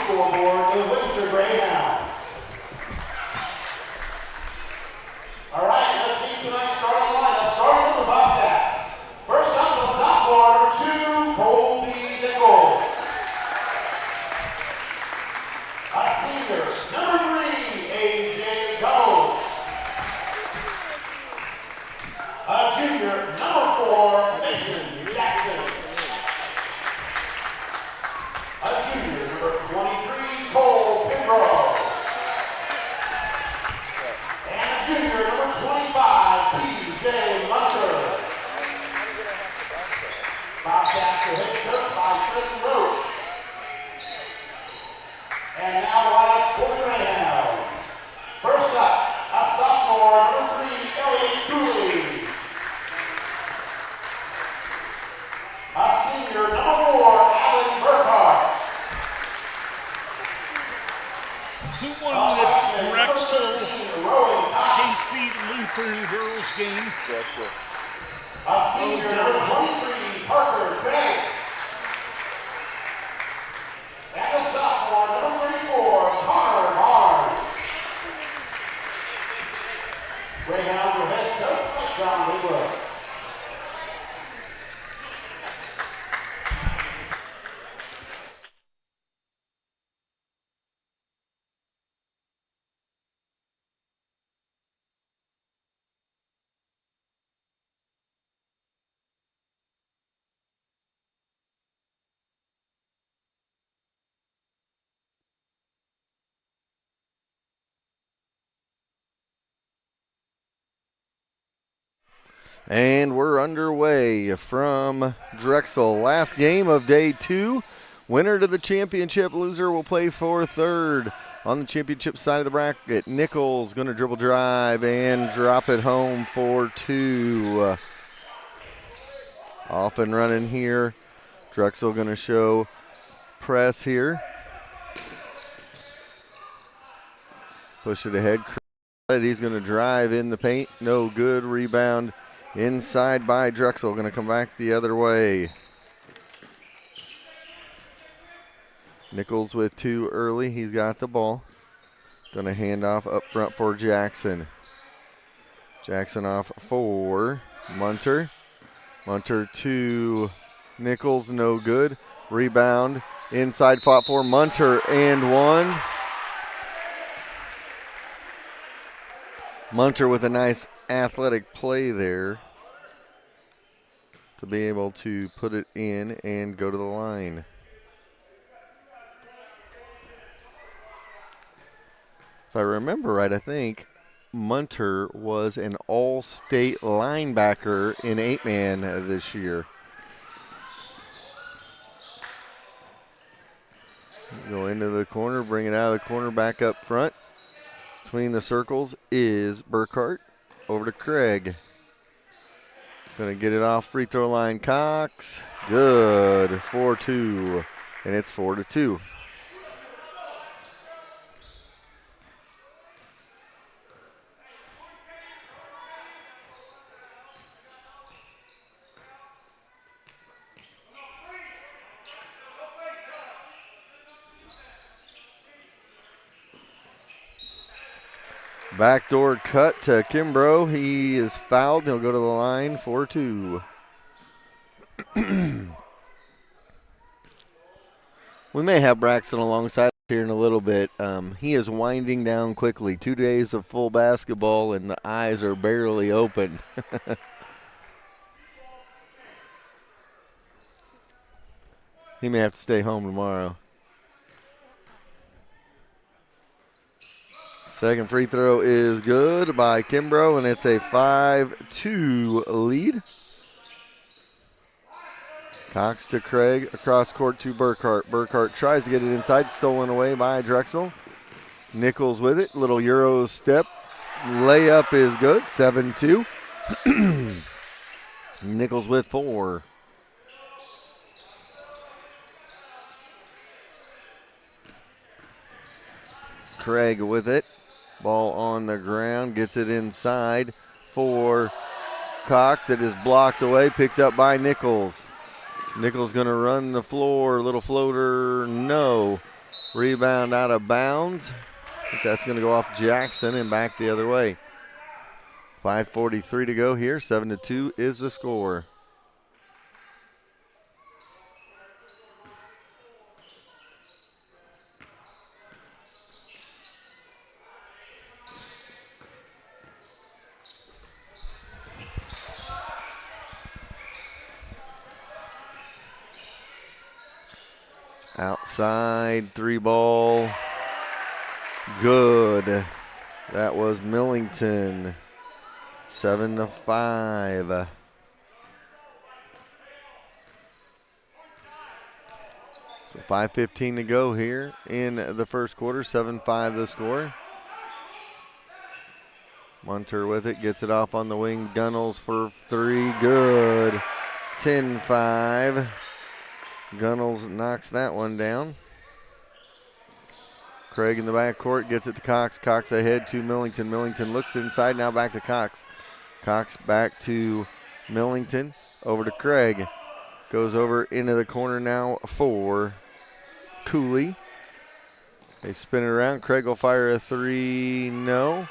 scoreboard, the Windsor Greyhound. All right, let's see tonight's starting lineup. Starting with the Bobcats. First up, the sophomore, number 2, Colby Nichols. A senior, number 3, A.J. Jones. A junior, number 4, Mason Jackson. A junior, number 23, Cole Kimbrough. And a junior, number 25, T.J. Munter. Bobcats are head coached by Trenton Roach. And now lineups for the Greyhounds. First up, a sophomore, number 3, Ellie Cooley. A senior, number 4, Alan Burkhart. Who won the Drexel KC Lutheran girls game? Drexel. A senior, number 23, Parker Bennett. And a sophomore, number 34, Connor Barnes. Greyhounds are head coached by Sean Leibler. And we're underway from Drexel. Last game of day 2. Winner to the championship, loser will play for third. On the championship side of the bracket, Nichols going to dribble drive and drop it home for 2. Off and running here. Drexel going to show press here. Push it ahead. He's going to drive in the paint. No good. Rebound. Inside by Drexel, going to come back the other way. Nichols with 2 early. He's got the ball. Going to hand off up front for Jackson. Jackson off for Munter. Munter to Nichols, no good. Rebound. Inside fought for Munter and 1. Munter with a nice athletic play there to be able to put it in and go to the line. If I remember right, I think Munter was an all-state linebacker in 8-man this year. Go into the corner, bring it out of the corner, back up front. Between the circles is Burkhart. Over to Craig. Going to get it off free throw line. Cox. Good. 4-2. And it's 4-2. Backdoor cut to Kimbrough. He is fouled. He'll go to the line for 2. We may have Braxton alongside here in a little bit. He is winding down quickly. 2 days of full basketball, and the eyes are barely open. He may have to stay home tomorrow. Second free throw is good by Kimbrough, and it's a 5-2 lead. Cox to Craig, across court to Burkhart. Burkhart tries to get it inside, stolen away by Drexel. Nichols with it, little Euro step. Layup is good, 7-2. Nichols with 4. Craig with it. Ball on the ground, gets it inside for Cox. It is blocked away, picked up by Nichols. Nichols going to run the floor, little floater, no. Rebound out of bounds. I think that's going to go off Jackson and back the other way. 5:43 to go here. 7-2 is the score. Outside 3-ball. Good. That was Millington. 7-5. So 5:15 to go here in the first quarter. 7-5 the score. Munter with it, gets it off on the wing. Gunnels for 3, good. 10-5. Gunnels knocks that one down. Craig in the backcourt, gets it to Cox. Cox ahead to Millington. Millington looks inside, now back to Cox. Cox back to Millington, over to Craig. Goes over into the corner now for Cooley. They spin it around. Craig will fire a 3, no.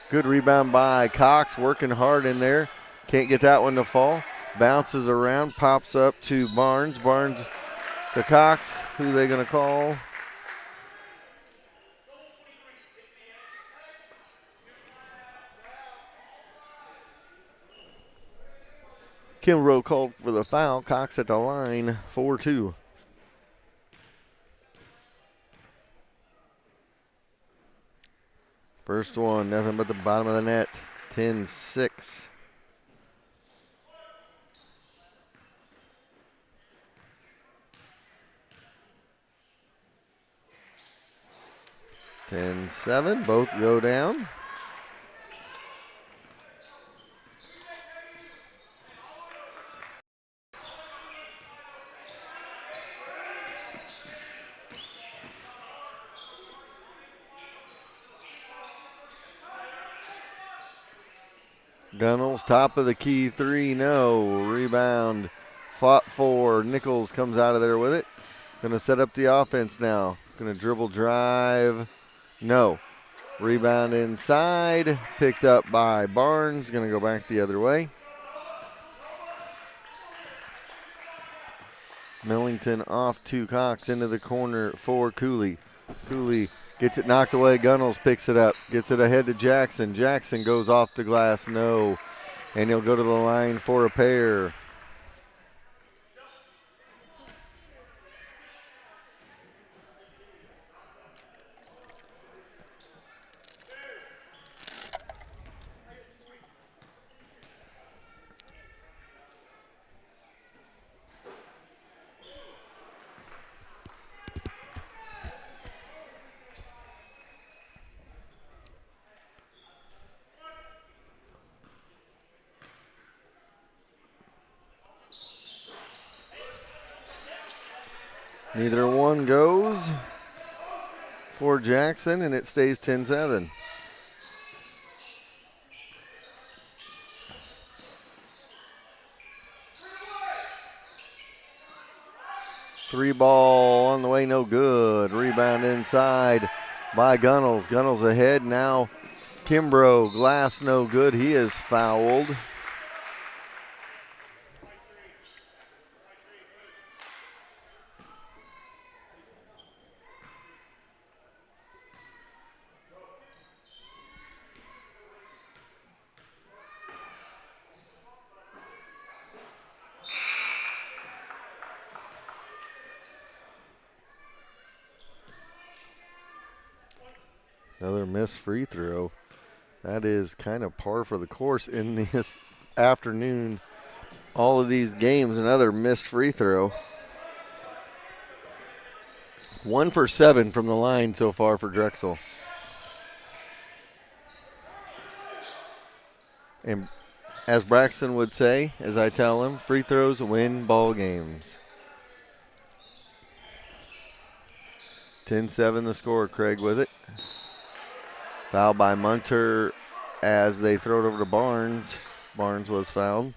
Good rebound by Cox, working hard in there. Can't get that one to fall. Bounces around, pops up to Barnes. Barnes to Cox. Who are they going to call? Kimbrough called for the foul. Cox at the line, 4-2. First one, nothing but the bottom of the net, 10-6. Both go down. Gunnels, top of the key 3, no. Rebound, fought for. Nichols comes out of there with it. Gonna set up the offense now. Gonna dribble drive, no. Rebound inside, picked up by Barnes. Gonna go back the other way. Millington off to Cox into the corner for Cooley. Cooley gets it knocked away. Gunnels picks it up. Gets it ahead to Jackson. Jackson goes off the glass. No. And he'll go to the line for a pair. Neither one goes for Jackson, and it stays 10-7. Three ball on the way, no good. Rebound inside by Gunnels. Gunnels ahead now. Kimbrough, glass no good. He is fouled. Another missed free throw. That is kind of par for the course in this afternoon. All of these games, another missed free throw. 1 for 7 from the line so far for Drexel. And as Braxton would say, as I tell him, free throws win ball games. 10-7 the score. Craig with it. Foul by Munter as they throw it over to Barnes. Barnes was fouled.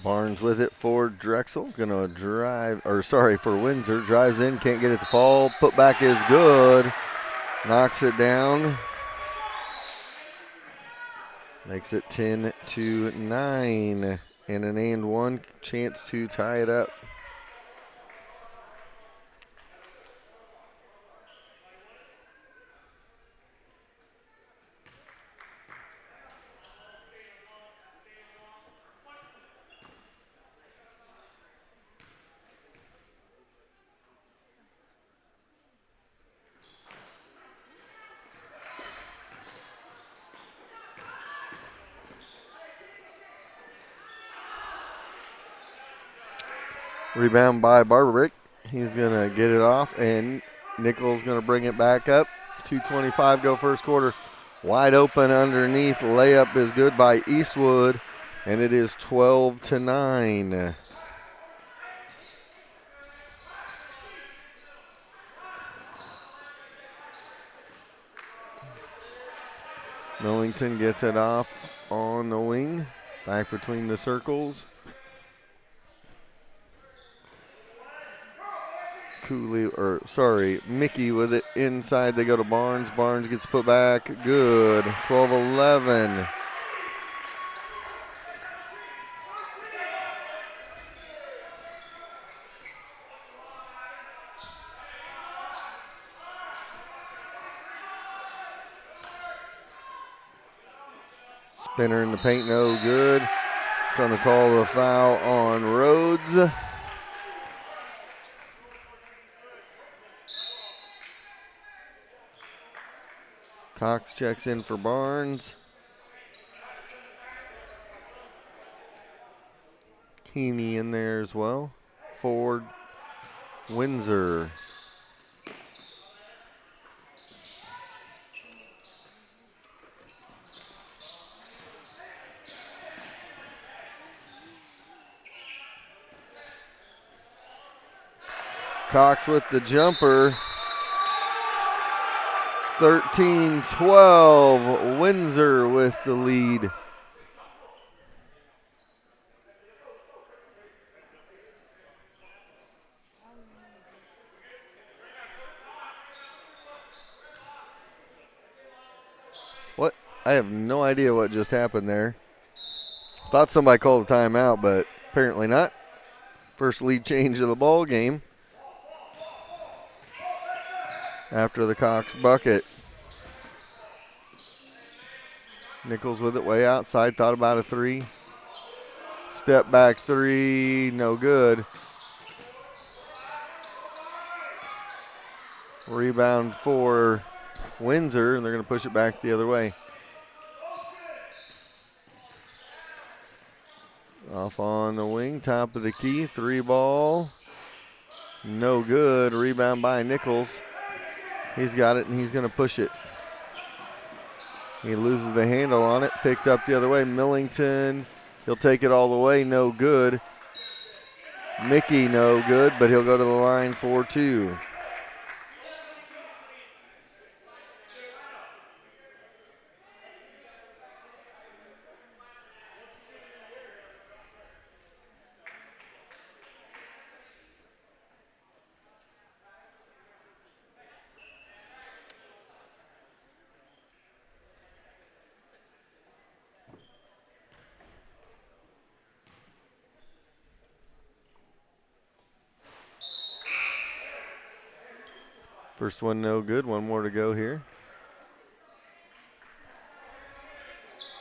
Barnes with it for Drexel. Gonna for Windsor. Drives in, can't get it to fall. Put back is good. Knocks it down. Makes it 10-9. And an and one chance to tie it up. Rebound by Barbrick. He's going to get it off, and Nichols going to bring it back up. 2:25 go first quarter. Wide open underneath. Layup is good by Eastwood, and it is 12-9. Millington gets it off on the wing. Back between the circles. Mickey with it inside. They go to Barnes. Barnes gets put back. Good. 12-11. Spinner in the paint, no good. Gonna call the foul on Rhodes. Cox checks in for Barnes. Heaney in there as well for Windsor. Cox with the jumper. 13-12. Windsor with the lead. What? I have no idea what just happened there. Thought somebody called a timeout, but apparently not. First lead change of the ball game after the Cox bucket. Nichols with it way outside, thought about a three. Step back three, no good. Rebound for Windsor, and they're going to push it back the other way. Off on the wing, top of the key, three ball. No good. Rebound by Nichols. He's got it, and he's going to push it. He loses the handle on it, picked up the other way. Millington, he'll take it all the way, no good. Mickey, no good, but he'll go to the line for two. First one no good, one more to go here.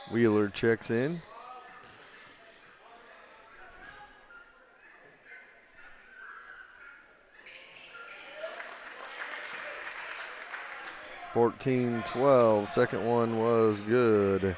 Wheeler checks in. (14-12). Second one was good.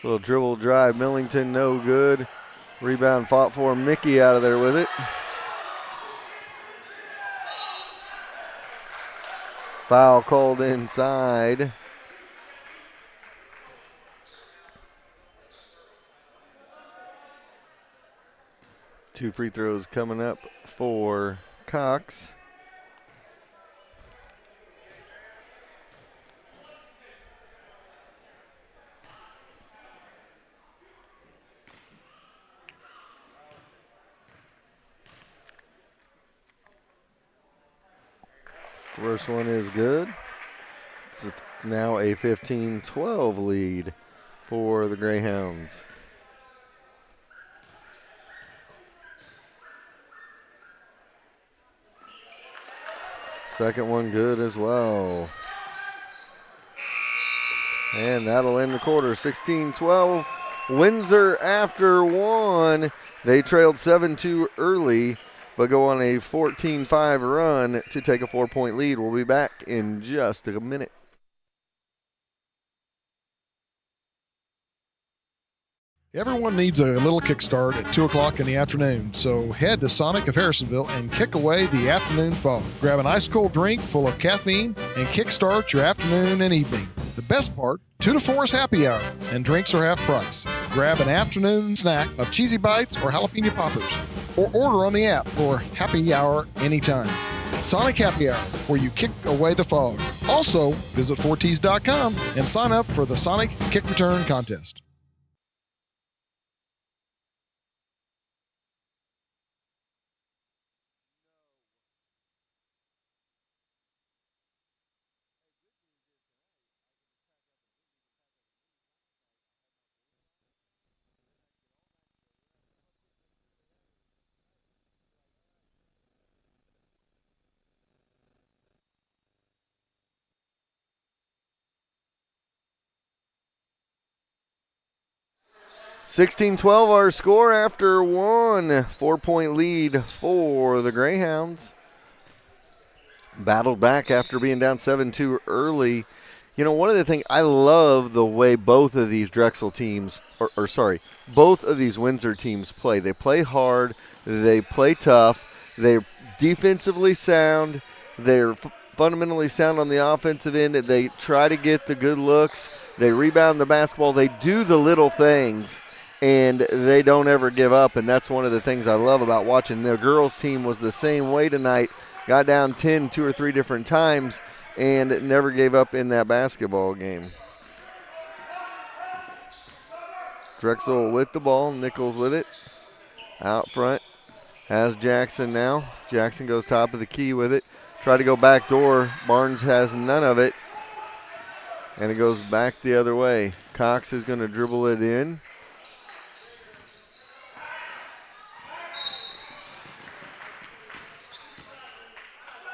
Little dribble drive. Millington, no good. Rebound fought for. Mickey out of there with it. Foul called inside. 2 free throws coming up for Cox. First one is good. It's now a 15-12 lead for the Greyhounds. Second one good as well. And that'll end the quarter. 16-12. Windsor after one. They trailed 7-2 early, but go on a 14-5 run to take a 4-point lead. We'll be back in just a minute. Everyone needs a little kickstart at 2 o'clock in the afternoon, so head to Sonic of Harrisonville and kick away the afternoon fog. Grab an ice-cold drink full of caffeine and kickstart your afternoon and evening. The best part, 2 to 4 is happy hour, and drinks are half price. Grab an afternoon snack of cheesy bites or jalapeno poppers, or order on the app for happy hour anytime. Sonic Happy Hour, where you kick away the fog. Also, visit 4ts.com and sign up for the Sonic Kick Return Contest. $16-12 our score after one. 4-point lead for the Greyhounds. Battled back after being down 7-2 early. You know, one of the things, I love the way both of these Drexel teams, both of these Windsor teams play. They play hard. They play tough. They're defensively sound. They're fundamentally sound on the offensive end. They try to get the good looks. They rebound the basketball. They do the little things, and they don't ever give up, and that's one of the things I love about watching. The girls' team was the same way tonight. Got down 10 2 or 3 different times and never gave up in that basketball game. Drexel with the ball. Nichols with it. Out front. Has Jackson now. Jackson goes top of the key with it. Try to go back door. Barnes has none of it. And it goes back the other way. Cox is going to dribble it in.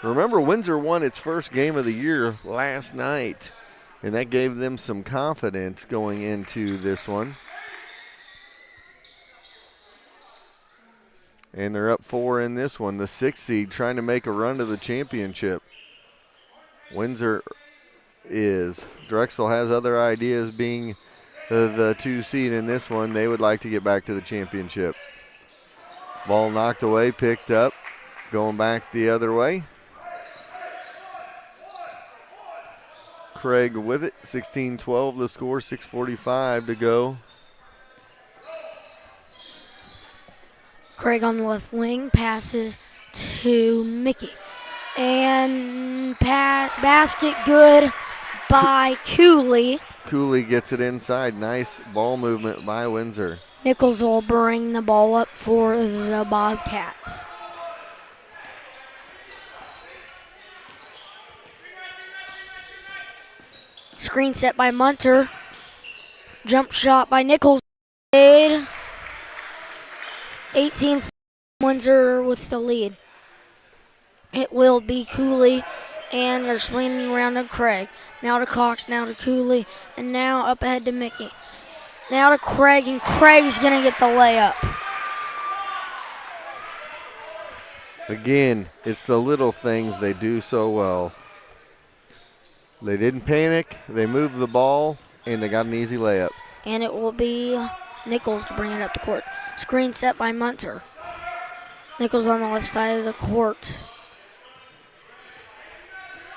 Remember, Windsor won its first game of the year last night, and that gave them some confidence going into this one. And they're up 4 in this one. The 6th seed trying to make a run to the championship. Windsor is. Drexel has other ideas, being the 2 seed in this one. They would like to get back to the championship. Ball knocked away, picked up, going back the other way. Craig with it, 16-12 the score, 6:45 to go. Craig on the left wing passes to Mickey. And basket good by Cooley. Cooley gets it inside. Nice ball movement by Windsor. Nichols will bring the ball up for the Bobcats. Screen set by Munter. Jump shot by Nichols. 18 Windsor with the lead. It will be Cooley, and they're swinging around to Craig. Now to Cox, now to Cooley, and now up ahead to Mickey. Now to Craig, and Craig's going to get the layup. Again, it's the little things they do so well. They didn't panic, they moved the ball, and they got an easy layup. And it will be Nichols to bring it up the court. Screen set by Munter. Nichols on the left side of the court.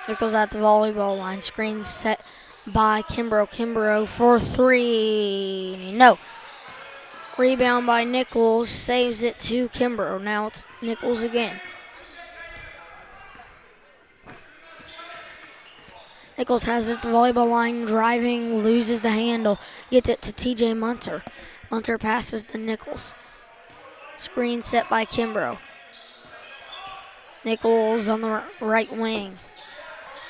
Nichols at the volleyball line. Screen set by Kimbrough. Kimbrough for 3. No. Rebound by Nichols, saves it to Kimbrough. Now it's Nichols again. Nichols has it at the volleyball line, driving, loses the handle, gets it to TJ Munter. Munter passes to Nichols. Screen set by Kimbrough. Nichols on the right wing.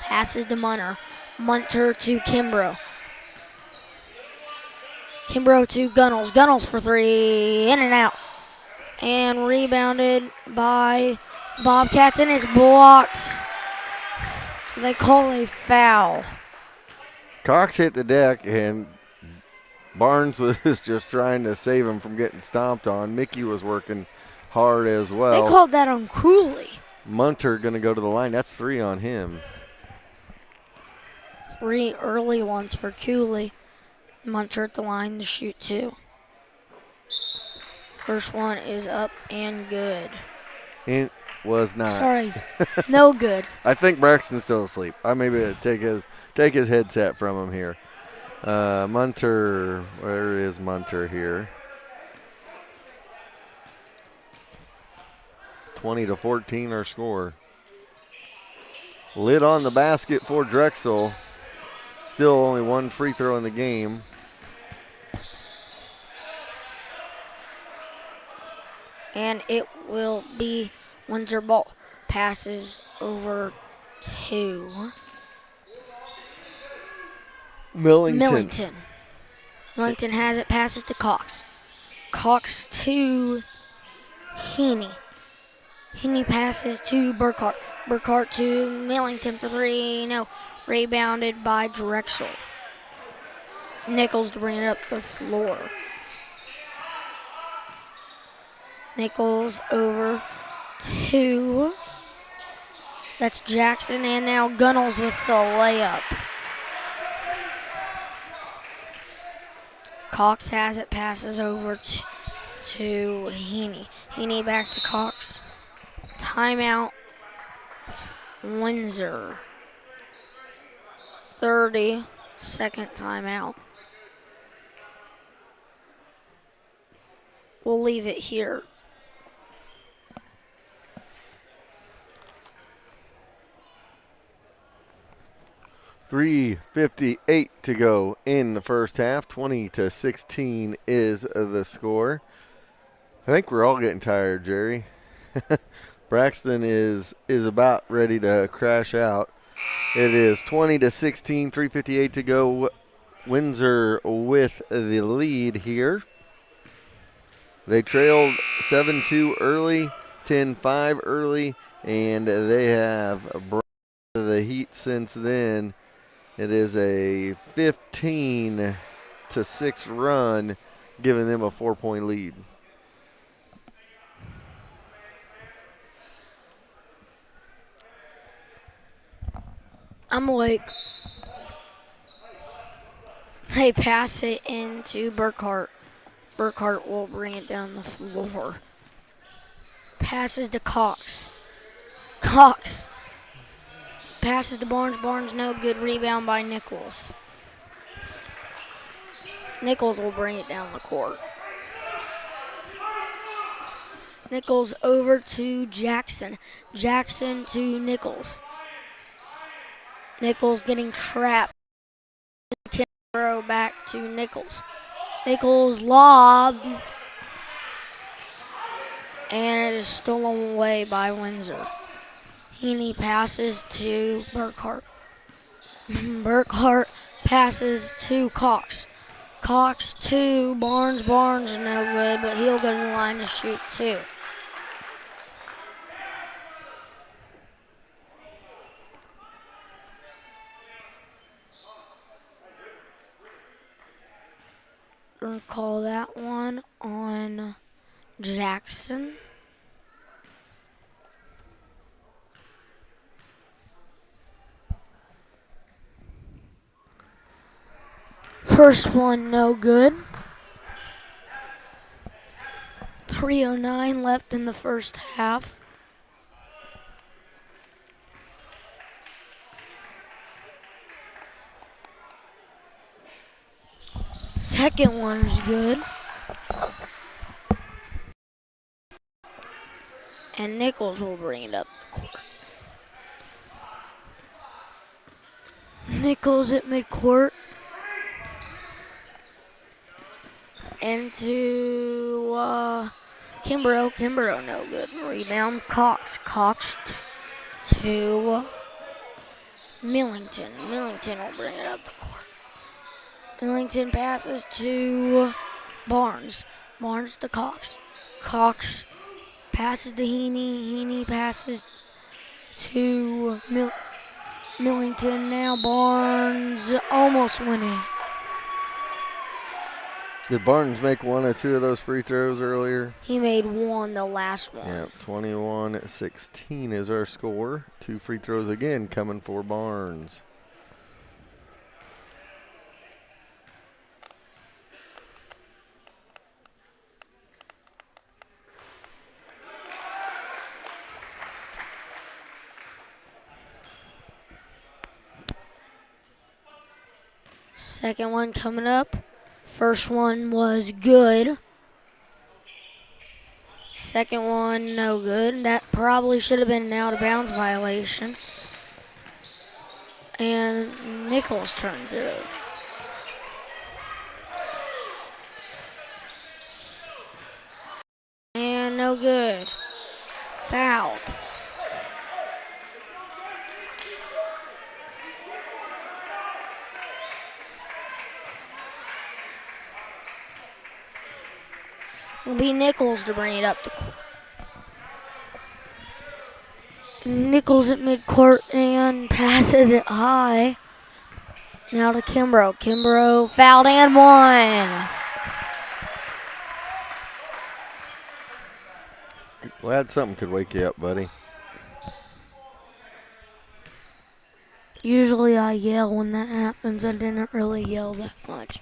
Passes to Munter. Munter to Kimbrough. Kimbrough to Gunnels. Gunnels for three. In and out. And rebounded by Bobcats, and it's blocked. They call a foul. Cox hit the deck, and Barnes was just trying to save him from getting stomped on. Mickey was working hard as well. They called that on Cooley. Munter going to go to the line. That's 3 on him. 3 early ones for Cooley. Munter at the line to shoot 2. First one is up and good. It was not. Sorry, no good. I think Braxton's still asleep. I maybe take his headset from him here. Munter, where is Munter here? 20-14 our score. Lid on the basket for Drexel. Still only 1 free throw in the game. And it will be Windsor ball. Passes over to Millington. Millington has it, passes to Cox. Cox to Heaney. Heaney passes to Burkhart. Burkhart to Millington for 3. No. Rebounded by Drexel. Nichols to bring it up the floor. Nichols over to, that's Jackson, and now Gunnels with the layup. Cox has it, passes over to Heaney. Heaney back to Cox. Timeout, Windsor. 30-second timeout. We'll leave it here. .358 to go in the first half. 20-16 is the score. I think we're all getting tired, Jerry. Braxton is about ready to crash out. It is 20-16, 3:58 to go. Windsor with the lead here. They trailed 7-2 early, 10-5 early, and they have brought the heat since then. It is a 15-6 run, giving them a 4-point lead. I'm awake. They pass it into Burkhart. Burkhart will bring it down the floor. Passes to Cox. Cox passes to Barnes. Barnes no good. Rebound by Nichols. Nichols will bring it down the court. Nichols over to Jackson. Jackson to Nichols. Nichols getting trapped. Kimbrough back to Nichols. Nichols lob. And it is stolen away by Windsor. Heaney passes to Burkhart. Burkhart passes to Cox. Cox to Barnes. Barnes no good, but he'll go to the line to shoot 2. Gonna call that one on Jackson. First one no good. 3:09 left in the first half. Second one is good. And Nichols will bring it up the court. Nichols at midcourt. Into Kimbrough. Kimbrough, no good. Rebound, Cox. Cox to Millington. Millington will bring it up the court. Millington passes to Barnes. Barnes to Cox. Cox passes to Heaney. Heaney passes to Millington. Now Barnes almost winning. Did Barnes make one or two of those free throws earlier? He made one, the last one. Yeah, 21-16 is our score. 2 free throws again coming for Barnes. Second one coming up. First one was good. Second one, no good. That probably should have been an out of bounds violation. And Nichols turns it over. And no good. Fouled. Will be Nichols to bring it up the court. Nichols at midcourt and passes it high. Now to Kimbrough. Kimbrough fouled and one. Glad something could wake you up, buddy. Usually I yell when that happens. I didn't really yell that much.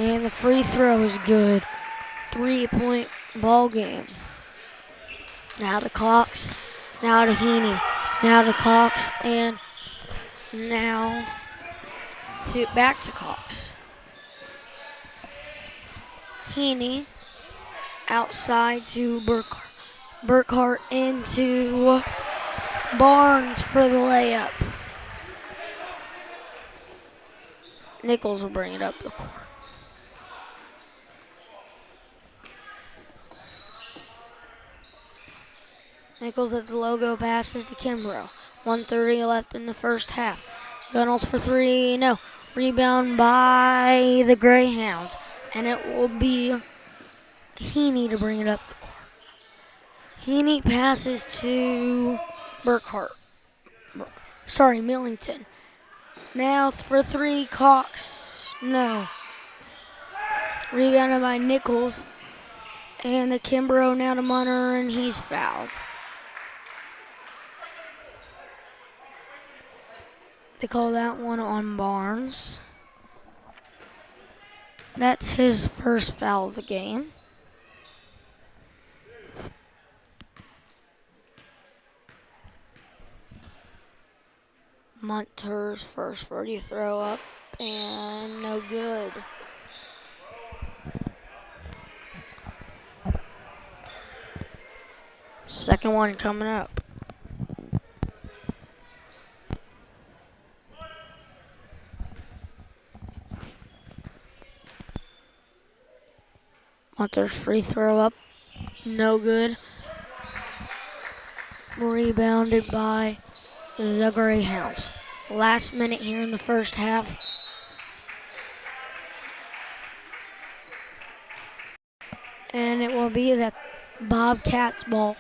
And the free throw is good. 3-point ball game. Now to Cox. Now to Heaney. Now to Cox. And now back to Cox. Heaney outside to Burkhart. Burkhart into Barnes for the layup. Nichols will bring it up the court. Nichols at the logo passes to Kimbrough. 1:30 left in the first half. Gunnels for three, no. Rebound by the Greyhounds. And it will be Heaney to bring it up the court. Heaney passes to Burkhart. Millington. Now for three, Cox. No. Rebounded by Nichols. And the Kimbrough now to Munner, and he's fouled. They call that one on Barnes. That's his first foul of the game. Munter's first free throw up, and no good. Second one coming up. Munter's free throw up, no good. Rebounded by the Greyhounds. Last minute here in the first half. And it will be the Bobcats ball.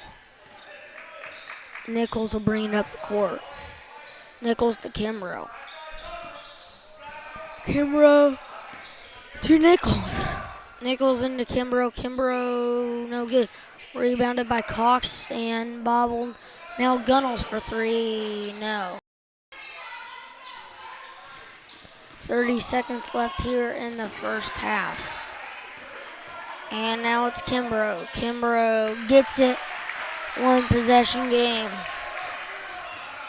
Nichols will bring it up the court. Nichols to Kimbrough. Kimbrough to Nichols. Nichols into Kimbrough. Kimbrough, no good. Rebounded by Cox and bobbled. Now Gunnels for three, no. 30 seconds left here in the first half. And now it's Kimbrough. Kimbrough gets it. One possession game.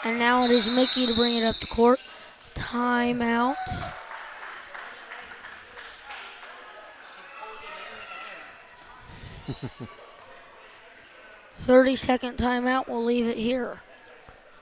And now it is Mickey to bring it up the court. Timeout. 30-second timeout. We'll leave it here.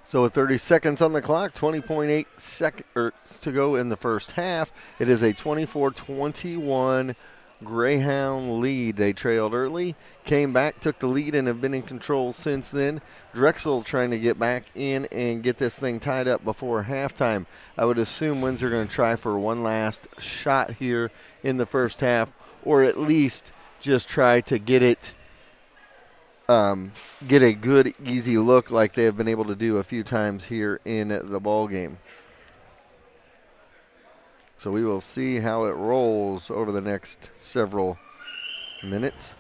So with 30 seconds on the clock, 20.8 seconds to go in the first half, it is a 24-21 Greyhound lead. They trailed early, came back, took the lead, and have been in control since then. Drexel trying to get back in and get this thing tied up before halftime. I would assume Windsor are going to try for one last shot here in the first half, or at least just try to get it get a good, easy look like they have been able to do a few times here in the ball game. So we will see how it rolls over the next several minutes.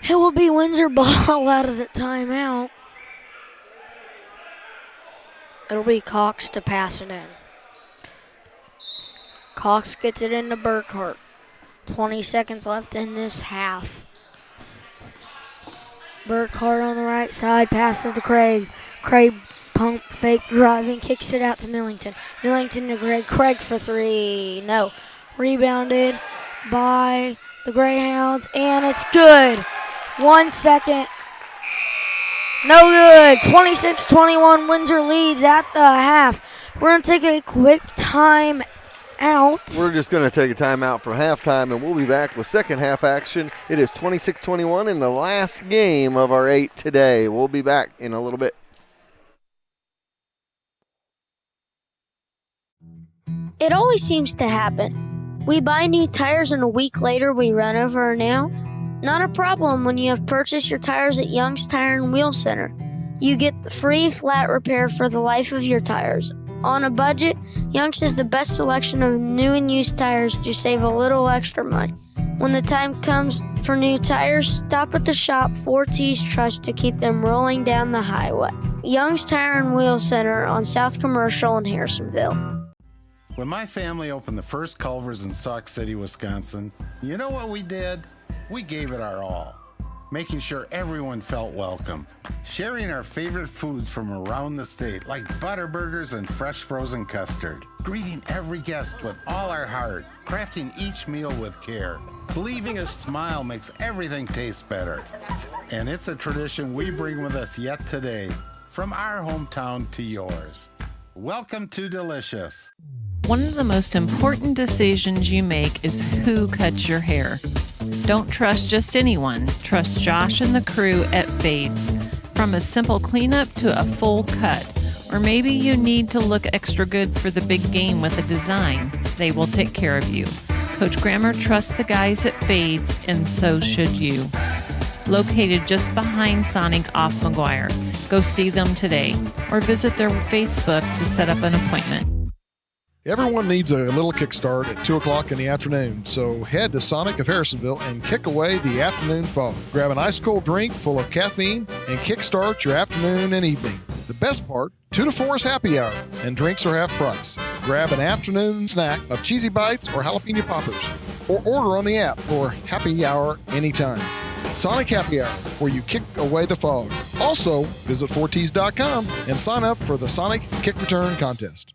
It will be Windsor ball out of the timeout. It'll be Cox to pass it in. Cox gets it into Burkhart. 20 seconds left in this half. Burkhart on the right side, passes to Craig. Craig pump fake driving, kicks it out to Millington. Millington to Craig. Craig for three. No. Rebounded by the Greyhounds, and it's good. 1 second. No good. 26-21. Windsor leads at the half. We're going to take a quick time out. We're just going to take a timeout for halftime, and we'll be back with second half action. It is 26-21 in the last game of our 8 today. We'll be back in a little bit. It always seems to happen. We buy new tires and a week later we run over a nail. Not a problem when you have purchased your tires at Young's Tire and Wheel Center. You get the free flat repair for the life of your tires. On a budget, Young's has the best selection of new and used tires to save a little extra money. When the time comes for new tires, stop at the shop 4T's Trust to keep them rolling down the highway. Young's Tire and Wheel Center on South Commercial in Harrisonville. When my family opened the first Culver's in Sauk City, Wisconsin, you know what we did? We gave it our all, making sure everyone felt welcome, sharing our favorite foods from around the state, like butter burgers and fresh frozen custard, greeting every guest with all our heart, crafting each meal with care, believing a smile makes everything taste better. And it's a tradition we bring with us yet today, from our hometown to yours. Welcome to Delicious. One of the most important decisions you make is who cuts your hair. Don't trust just anyone. Trust Josh and the crew at Fades. From a simple cleanup to a full cut. Or maybe you need to look extra good for the big game with a design. They will take care of you. Coach Grammer trusts the guys at Fades, and so should you. Located just behind Sonic off McGuire. Go see them today or visit their Facebook to set up an appointment. Everyone needs a little kickstart at 2 o'clock in the afternoon, so head to Sonic of Harrisonville and kick away the afternoon fog. Grab an ice-cold drink full of caffeine and kickstart your afternoon and evening. The best part, 2 to 4 is happy hour, and drinks are half price. Grab an afternoon snack of cheesy bites or jalapeno poppers, or order on the app for happy hour anytime. Sonic Happy Hour, where you kick away the fog. Also, visit 4ts.com and sign up for the Sonic Kick Return Contest.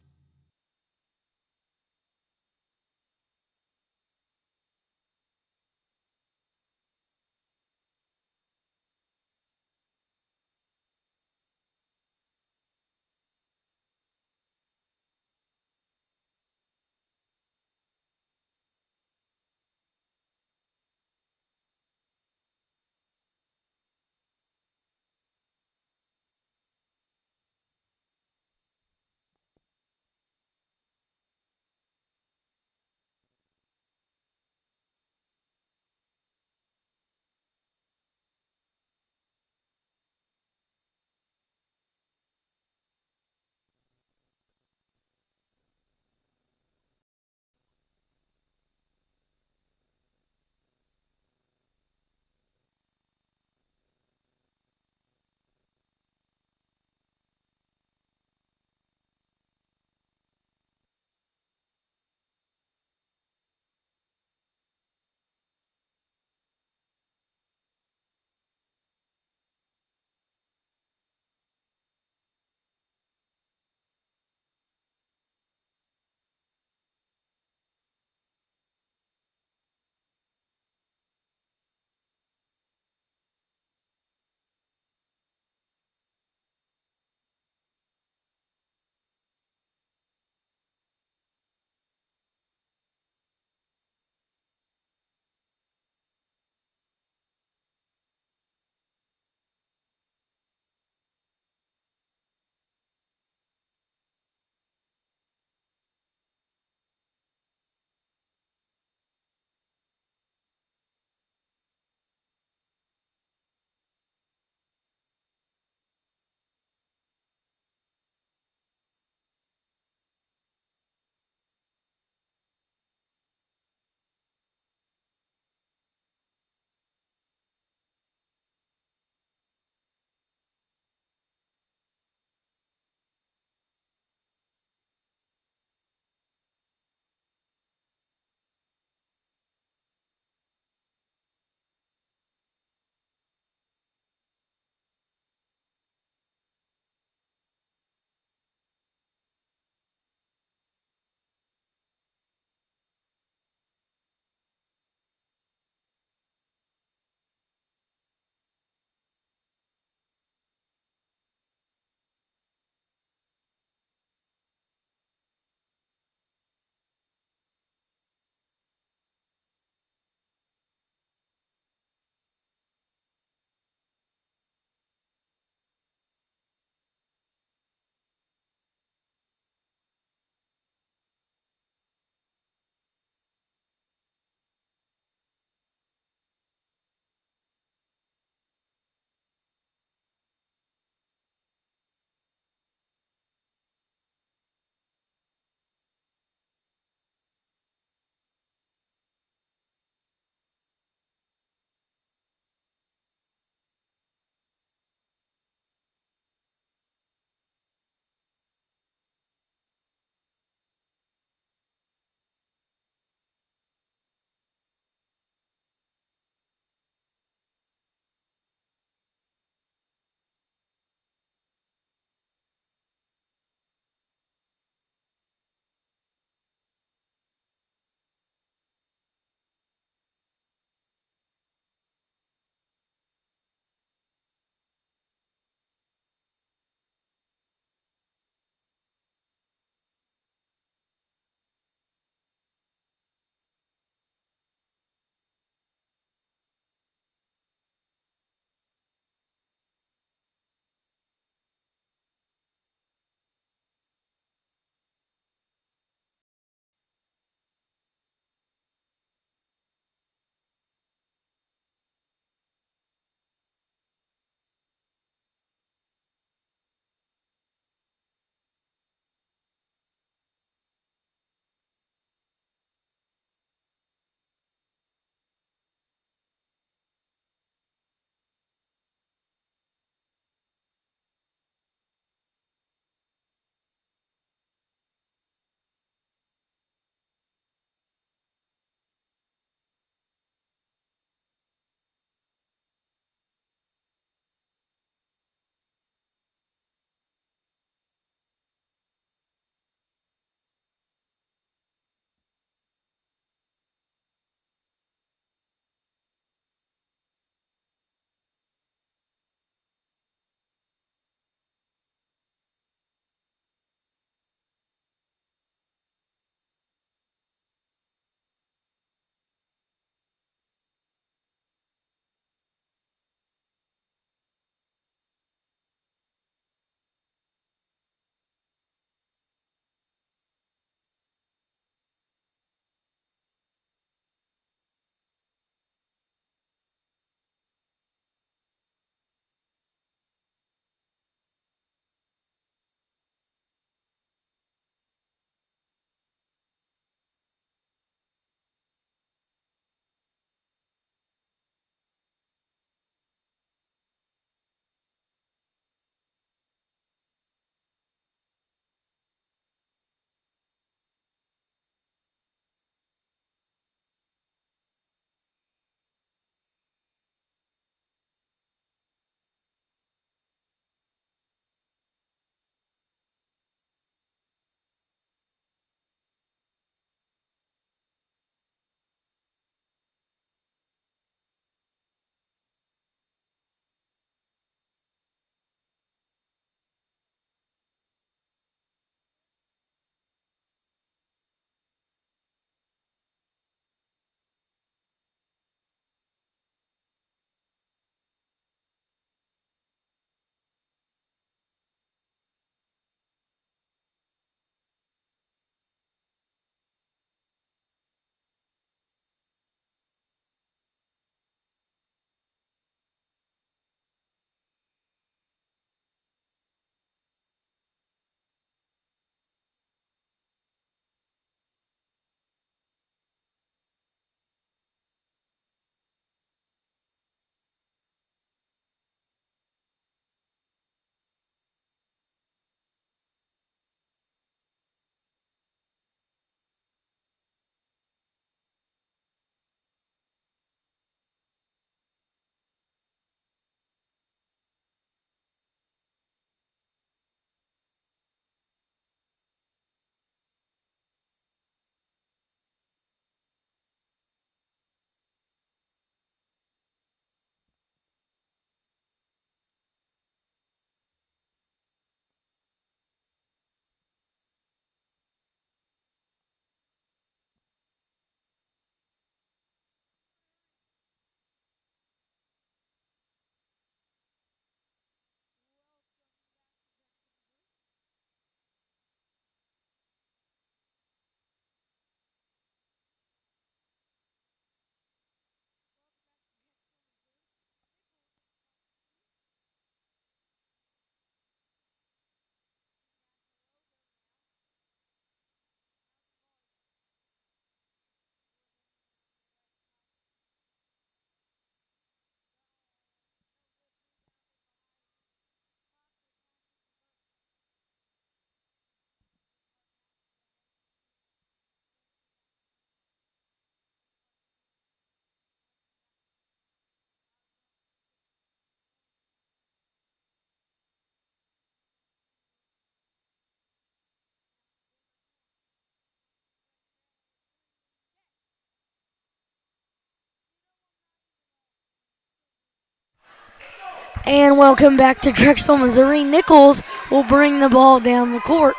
And welcome back to Drexel, Missouri. Nichols will bring the ball down the court.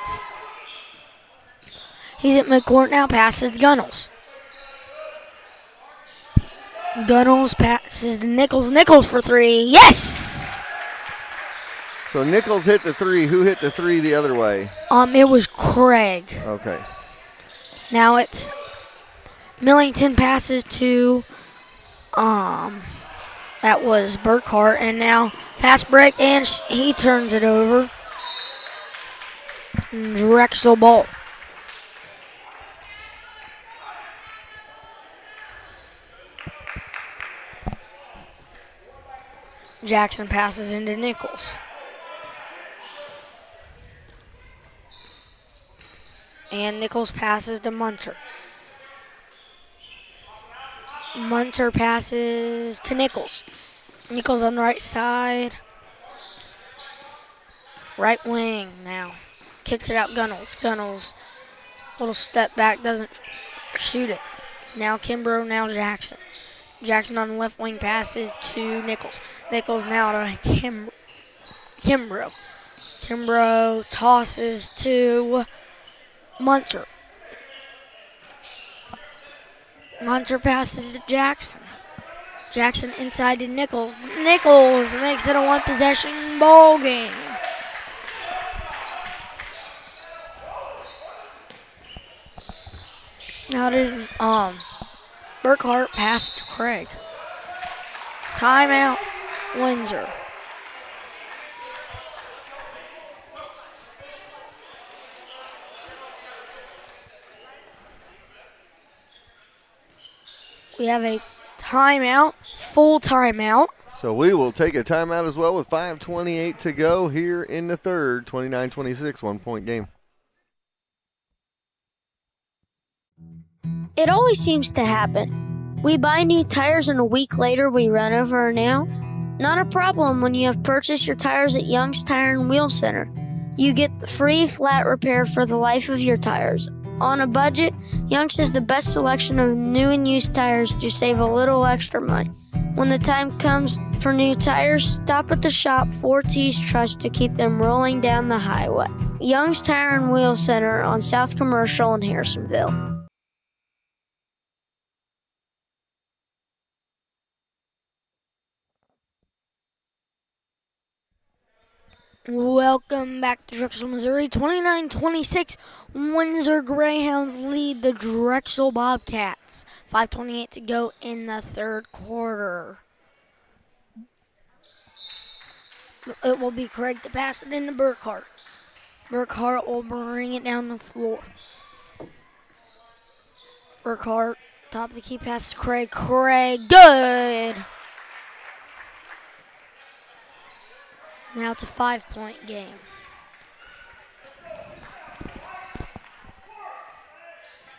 He's at midcourt now, passes to Gunnels. Gunnels passes to Nichols. Nichols for three. Yes! So Nichols hit the three. Who hit the three the other way? It was Craig. Okay. Now it's Millington passes to that was Burkhart, and now fast break, and he turns it over. Drexel ball. Jackson passes into Nichols. And Nichols passes to Munter. Munter passes to Nichols. Nichols on the right side. Right wing now. Kicks it out Gunnels. Gunnels, little step back, doesn't shoot it. Now Kimbrough, now Jackson. Jackson on the left wing passes to Nichols. Nichols now to Kimbrough. Kimbrough tosses to Munter. Munter passes to Jackson. Jackson inside to Nichols. Nichols makes it a one-possession ball game. Now there's Burkhart pass to Craig. Timeout, Windsor. We have a timeout, full timeout. So we will take a timeout as well with 5:28 to go here in the third. 29-26, 1 point game. It always seems to happen. We buy new tires and a week later we run over our nail. Not a problem when you have purchased your tires at Young's Tire and Wheel Center. You get the free flat repair for the life of your tires. On a budget, Young's has the best selection of new and used tires to save a little extra money. When the time comes for new tires, stop at the shop 4T's Trust to keep them rolling down the highway. Young's Tire and Wheel Center on South Commercial in Harrisonville. Welcome back to Drexel, Missouri. 29-26, Windsor Greyhounds lead the Drexel Bobcats. 5:28 to go in the third quarter. It will be Craig to pass it into Burkhart. Burkhart will bring it down the floor. Burkhart, top of the key pass to Craig. Craig, good! Now it's a 5-point game.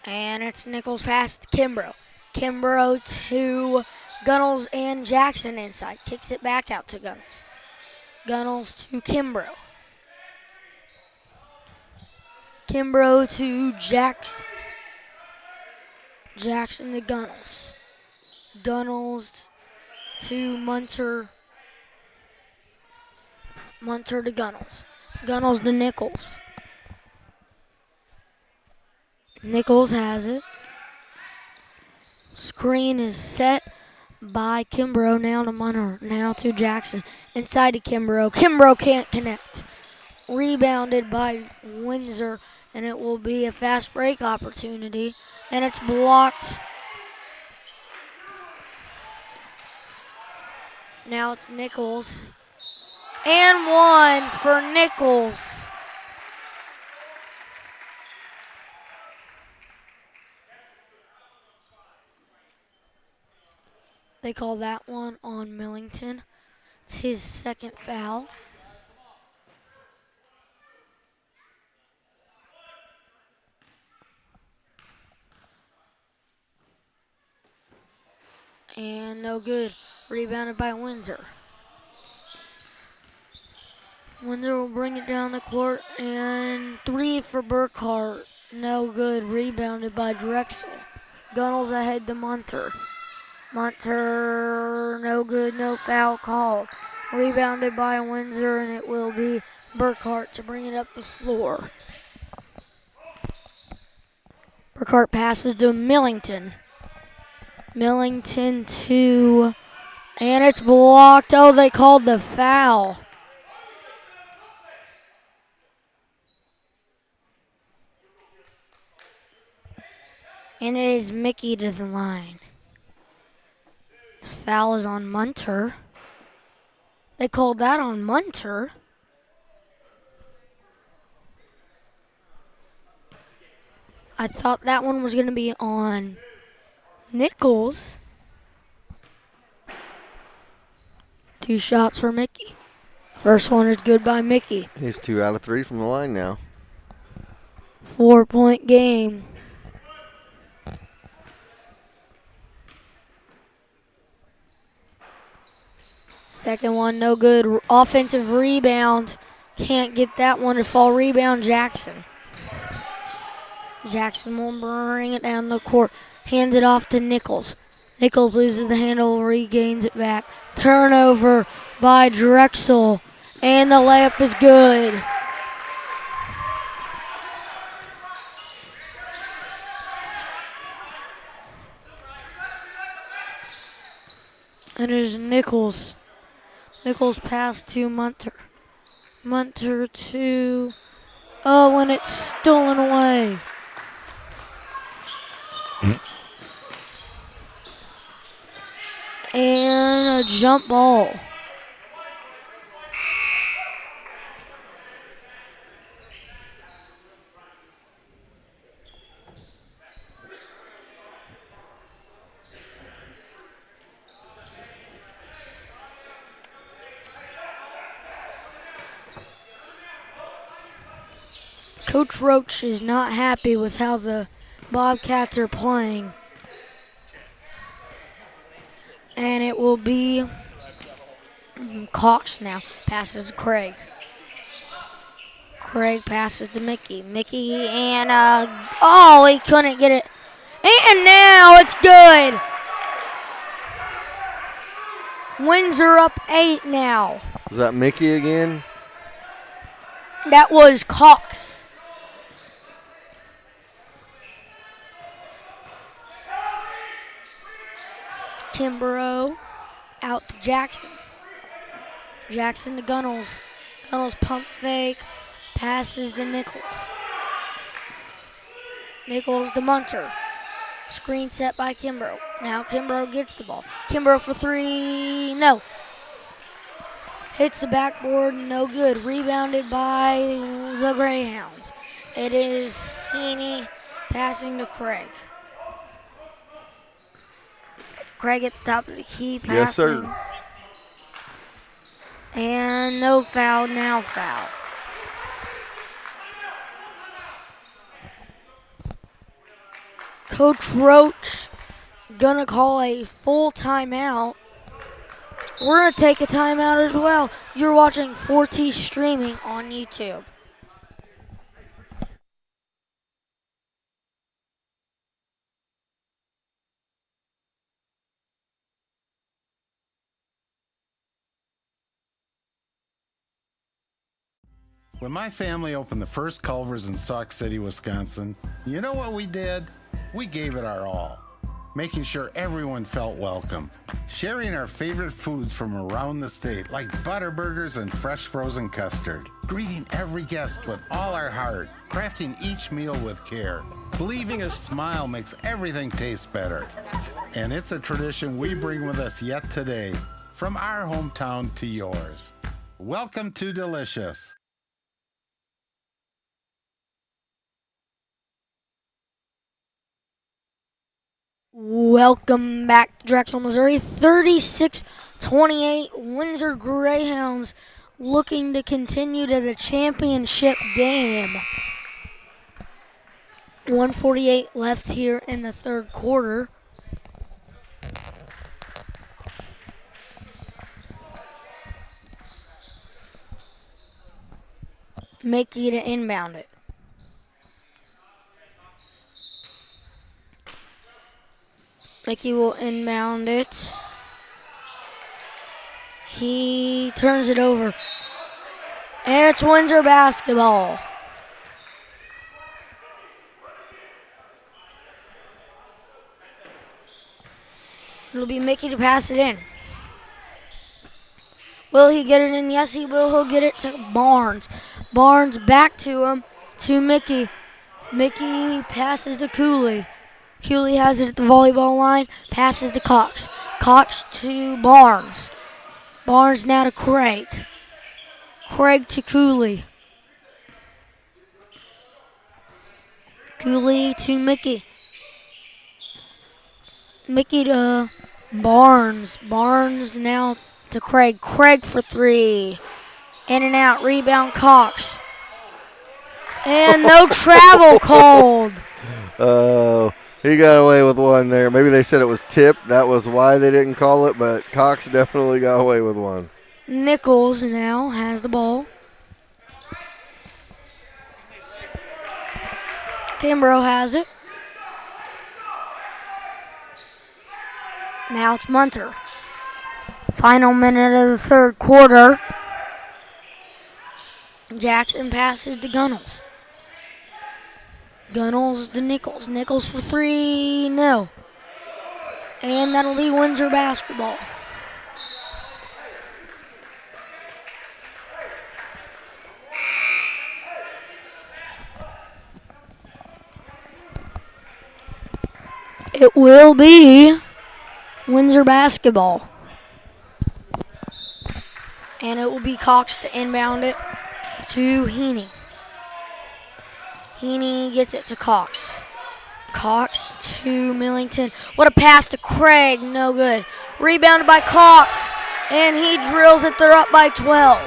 And it's Nichols pass to Kimbrough. Kimbrough to Gunnels and Jackson inside. Kicks it back out to Gunnels. Gunnels to Kimbrough. Kimbrough to Jackson. Jackson to Gunnels. Gunnels to Munter. Munter to Gunnels. Gunnels to Nichols. Nichols has it. Screen is set by Kimbrough. Now to Munter. Now to Jackson. Inside to Kimbrough. Kimbrough can't connect. Rebounded by Windsor, and it will be a fast break opportunity. And it's blocked. Now it's Nichols. And one for Nichols. They call that one on Millington. It's his second foul. And no good. Rebounded by Windsor. Windsor will bring it down the court, and three for Burkhart. No good. Rebounded by Drexel. Gunnels ahead to Munter. Munter, no good, no foul called. Rebounded by Windsor, and it will be Burkhart to bring it up the floor. Burkhart passes to Millington. Millington to, and it's blocked. Oh, they called the foul. And it is Mickey to the line. The foul is on Munter. They called that on Munter. I thought that one was going to be on Nichols. 2 shots for Mickey. First one is good by Mickey. He's 2 out of 3 from the line now. 4-point game. Second one, no good. Offensive rebound. Can't get that one to fall. Rebound, Jackson. Jackson will bring it down the court. Hands it off to Nichols. Nichols loses the handle, regains it back. Turnover by Drexel. And the layup is good. And it is Nichols. Nichols pass to Munter. Munter to, oh, and it's stolen away. And a jump ball. Coach Roach is not happy with how the Bobcats are playing. And it will be Cox now. Passes to Craig. Craig passes to Mickey. Mickey and, oh, he couldn't get it. And now it's good. Windsor up 8 now. Was that Mickey again? That was Cox. Kimbrough out to Jackson. Jackson to Gunnels. Gunnels pump fake. Passes to Nichols. Nichols to Munter. Screen set by Kimbrough. Now Kimbrough gets the ball. Kimbrough for 3. No. Hits the backboard. No good. Rebounded by the Greyhounds. It is Heaney passing to Craig. Craig at the top of the key, passing. Yes, sir. And no foul, now foul. Coach Roach gonna call a full timeout. We're gonna take a timeout as well. You're watching 4T streaming on YouTube. When my family opened the first Culver's in Sauk City, Wisconsin, you know what we did? We gave it our all, making sure everyone felt welcome, sharing our favorite foods from around the state like butterburgers and fresh frozen custard, greeting every guest with all our heart, crafting each meal with care, believing a smile makes everything taste better. And it's a tradition we bring with us yet today, from our hometown to yours. Welcome to Delicious. Welcome back to Drexel, Missouri. 36-28, Windsor Greyhounds looking to continue to the championship game. 1:48 left here in the third quarter. Mickey to inbound it. Mickey will inbound it. He turns it over. And it's Windsor basketball. It'll be Mickey to pass it in. Will he get it in? Yes, he will. He'll get it to Barnes. Barnes back to him, to Mickey. Mickey passes to Cooley. Cooley has it at the volleyball line, passes to Cox. Cox to Barnes. Barnes now to Craig. Craig to Cooley. Cooley to Mickey. Mickey to Barnes. Barnes now to Craig. Craig for three. In and out. Rebound Cox. And no travel called. Oh, he got away with one there. Maybe they said it was tipped. That was why they didn't call it, but Cox definitely got away with one. Nichols now has the ball. Kimbrough has it. Now it's Munter. Final minute of the third quarter. Jackson passes to Gunnels. Gunnels to Nichols. Nichols for three, no. And that'll be Windsor basketball. It will be Windsor basketball. And it will be Cox to inbound it to Heaney. Heaney gets it to Cox. Cox to Millington. What a pass to Craig. No good. Rebounded by Cox. And he drills it. They're up by 12.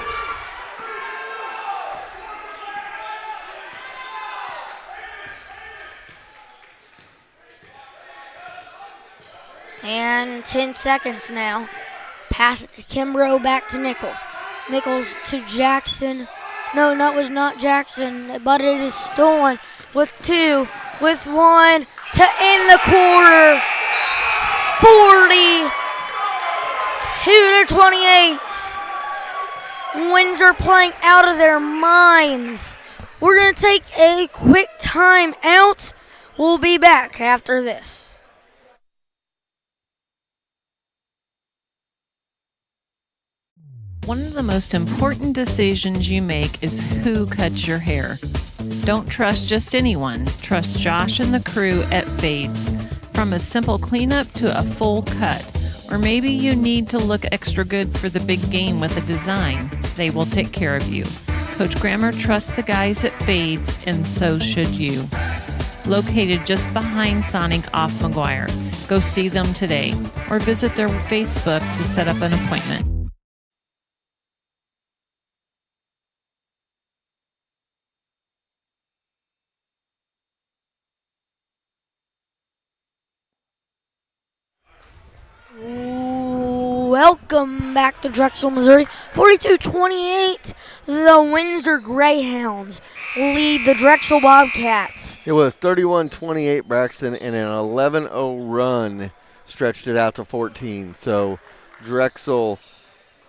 And 10 seconds now. Pass it to Kimbrough, back to Nichols. Nichols to Jackson. No, that was not Jackson, but it is stolen with two, with one to end the quarter. 42-28. Windsor playing out of their minds. We're going to take a quick time out. We'll be back after this. One of the most important decisions you make is who cuts your hair. Don't trust just anyone. Trust Josh and the crew at Fades. From a simple cleanup to a full cut. Or maybe you need to look extra good for the big game with a design. They will take care of you. Coach Grammer trusts the guys at Fades, and so should you. Located just behind Sonic off McGuire. Go see them today or visit their Facebook to set up an appointment. Welcome back to Drexel, Missouri. 42-28, the Windsor Greyhounds lead the Drexel Bobcats. It was 31-28 Braxton, and an 11-0 run stretched it out to 14. So Drexel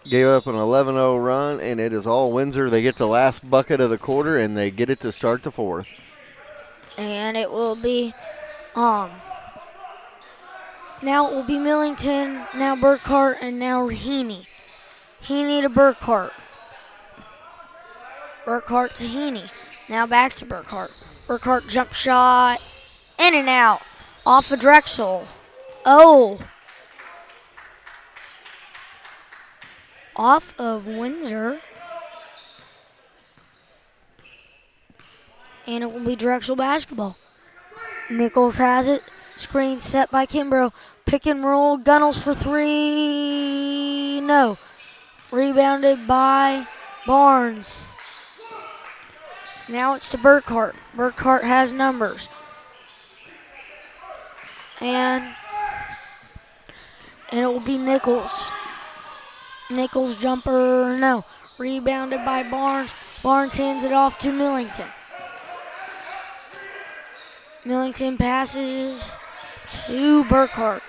gave up an 11-0 run, and it is all Windsor. They get the last bucket of the quarter, and they get it to start the fourth. And it will be now it will be Millington, now Burkhart, and now Heaney. Heaney to Burkhart. Burkhart to Heaney. Now back to Burkhart. Burkhart jump shot. In and out. Off of Drexel. Oh. Off of Windsor. And it will be Drexel basketball. Nichols has it. Screen set by Kimbrough. Pick and roll. Gunnels for three. No. Rebounded by Barnes. Now it's to Burkhart. Burkhart has numbers. And it will be Nichols. Nichols jumper. No. Rebounded by Barnes. Barnes hands it off to Millington. Millington passes to Burkhart.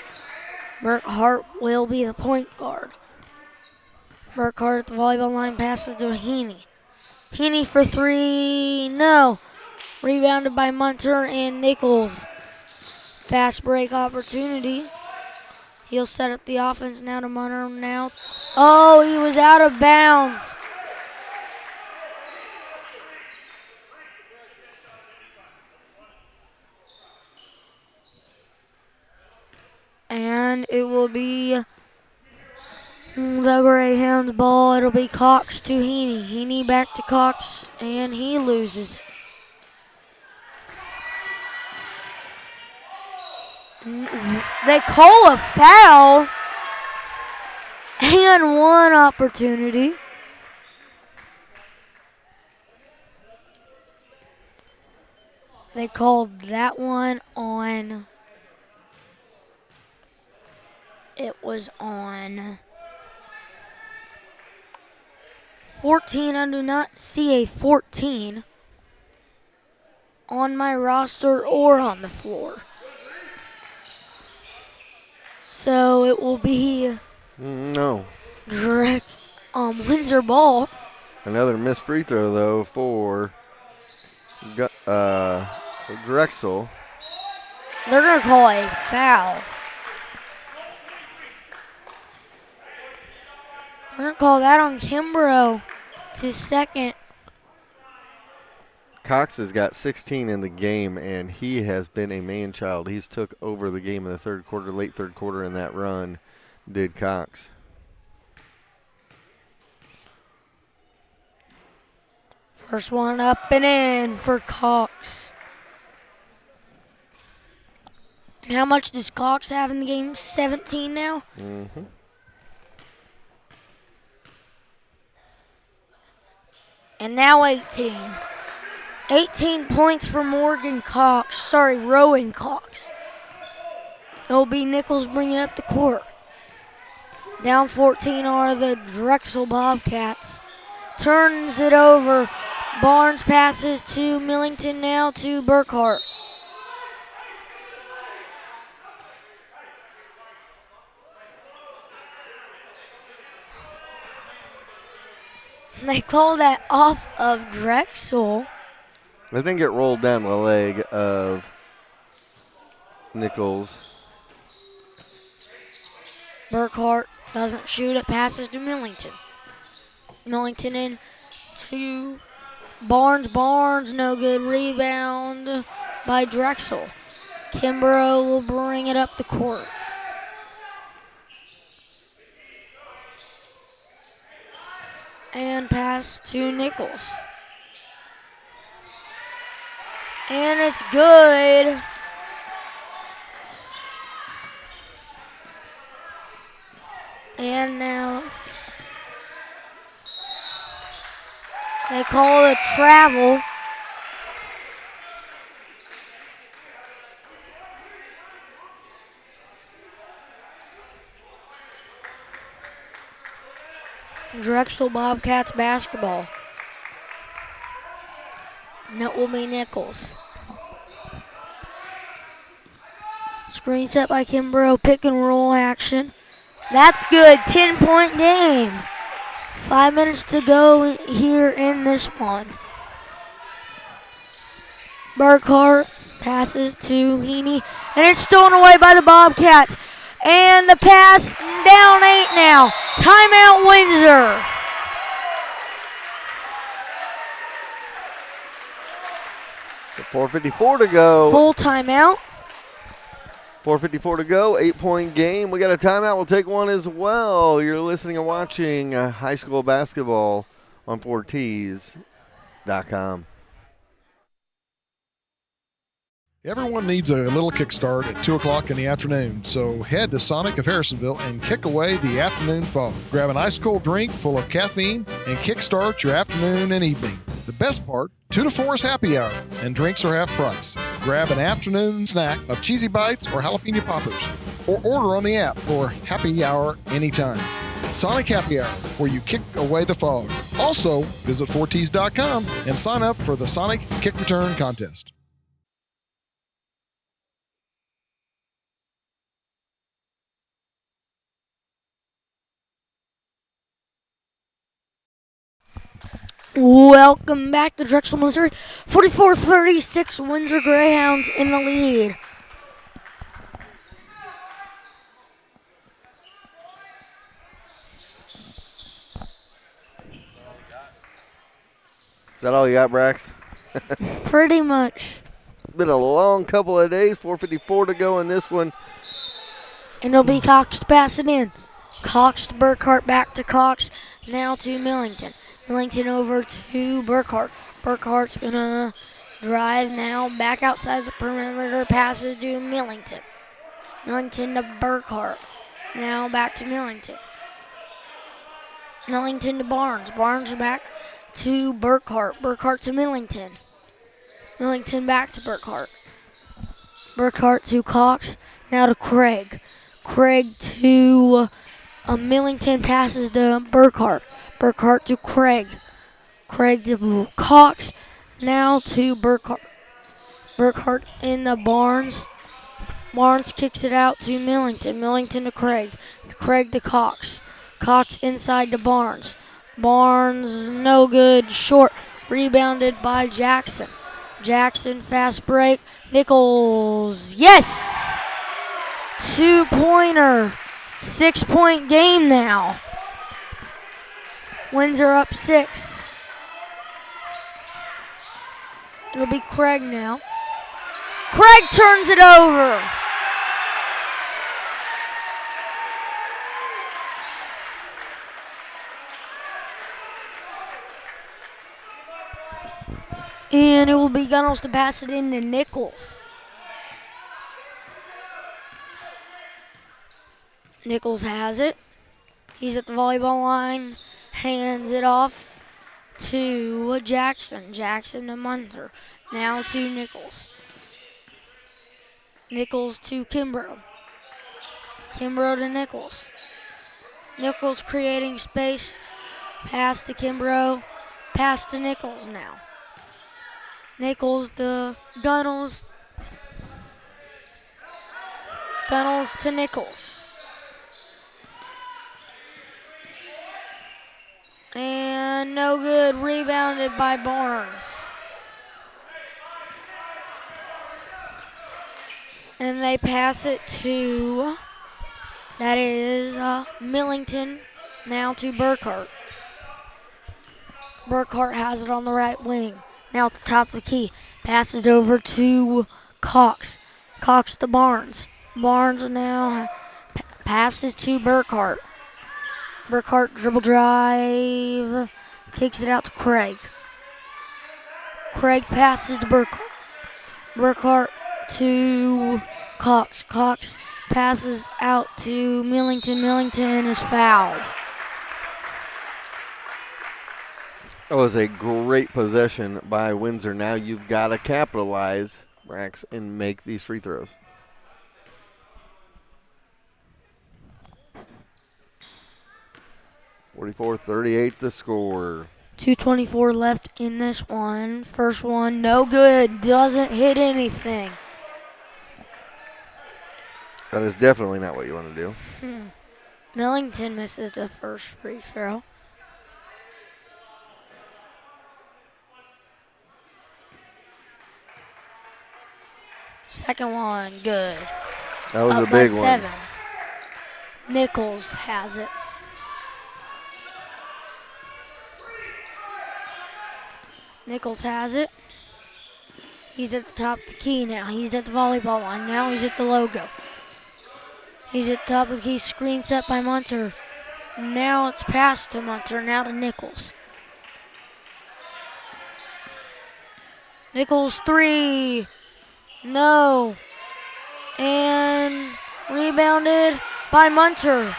Burkhart will be the point guard. Burkhart at the volleyball line passes to Heaney. Heaney for three, no. Rebounded by Munter and Nichols. Fast break opportunity. He'll set up the offense now to Munter now. Oh, he was out of bounds. And it will be the Greyhounds ball. It'll be Cox to Heaney. Heaney back to Cox, and he loses. They call a foul and one opportunity. They called that one on. It was on 14. I do not see a 14 on my roster or on the floor. So it will be No. Windsor ball. Another missed free throw, though, for Drexel. They're going to call a foul. They're going to call that on Kimbrough to second. Cox has got 16 in the game, and he has been a man-child. He's took over the game in the third quarter, late third quarter in that run, did Cox. First one up and in for Cox. How much does Cox have in the game? 17 now? Mm-hmm. And now 18. 18 points for Rowan Cox. It'll be Nichols bringing up the court. Down 14 are the Drexel Bobcats. Turns it over. Barnes passes to Millington, now to Burkhart. They call that off of Drexel. I think it rolled down the leg of Nichols. Burkhart doesn't shoot it, passes to Millington. Millington in to Barnes. Barnes, no good. Rebound by Drexel. Kimbrough will bring it up the court. And pass to Nichols. And it's good. And now they call it travel. Drexel Bobcats basketball. And it will be Nichols. Screen set by Kimbrough, pick and roll action. That's good, 10-point game. 5 minutes to go here in this one. Burkhart passes to Heaney, and it's stolen away by the Bobcats. And the pass down 8 now. Timeout Windsor. So 4:54 to go. Full timeout. 4:54 to go, 8-point game. We got a timeout. We'll take one as well. You're listening and watching high school basketball on 4Ts.com. Everyone needs a little kickstart at 2 o'clock in the afternoon, so head to Sonic of Harrisonville and kick away the afternoon fog. Grab an ice cold drink full of caffeine and kickstart your afternoon and evening. The best part, 2 to 4 is happy hour, and drinks are half price. Grab an afternoon snack of cheesy bites or jalapeno poppers, or order on the app for happy hour anytime. Sonic Happy Hour, where you kick away the fog. Also, visit 4Ts.com and sign up for the Sonic Kick Return Contest. Welcome back to Drexel, Missouri. 44-36, Windsor Greyhounds in the lead. Is that all you got, Brax? Pretty much. Been a long couple of days. 4:54 to go in this one. And it'll be Cox to pass it in. Cox to Burkhart, back to Cox, now to Millington. Millington over to Burkhart. Burkhart's going to drive now back outside the perimeter, passes to Millington. Millington to Burkhart. Now back to Millington. Millington to Barnes. Barnes back to Burkhart. Burkhart to Millington. Millington back to Burkhart. Burkhart to Cox. Now to Craig. Craig to Millington, passes to Burkhart. Burkhart to Craig. Craig to Cox. Now to Burkhart. Burkhart in the Barnes. Barnes kicks it out to Millington. Millington to Craig. Craig to Cox. Cox inside to Barnes. Barnes no good. Short. Rebounded by Jackson. Jackson fast break. Nichols. Yes! 2-pointer. 6-point game now. Windsor up 6. It'll be Craig now. Craig turns it over. And it will be Gunnels to pass it in to Nichols. Nichols has it. He's at the volleyball line. Hands it off to Jackson. Jackson to Munter. Now to Nichols. Nichols to Kimbrough. Kimbrough to Nichols. Nichols creating space. Pass to Kimbrough. Pass to Nichols now. Nichols to Gunnels. Gunnels to Nichols. And no good. Rebounded by Barnes. And they pass it to, that is Millington, now to Burkhart. Burkhart has it on the right wing. Now at the top of the key. Passes over to Cox. Cox to Barnes. Barnes now passes to Burkhart. Burkhart dribble drive. Kicks it out to Craig. Craig passes to Burkhart. Burkhart to Cox. Cox passes out to Millington. Millington is fouled. That was a great possession by Windsor. Now you've got to capitalize, Brax, and make these free throws. (44-38) the score. 2:24 left in this one. First one, no good. Doesn't hit anything. That is definitely not what you want to do. Millington misses the first free throw. Second one, good. That was Up a big by one. 7. Nichols has it. Nichols has it. He's at the top of the key now. He's at the volleyball line. Now he's at the logo. He's at the top of the key. Screen set by Munter. Now it's passed to Munter. Now to Nichols. Nichols 3. No. And rebounded by Munter.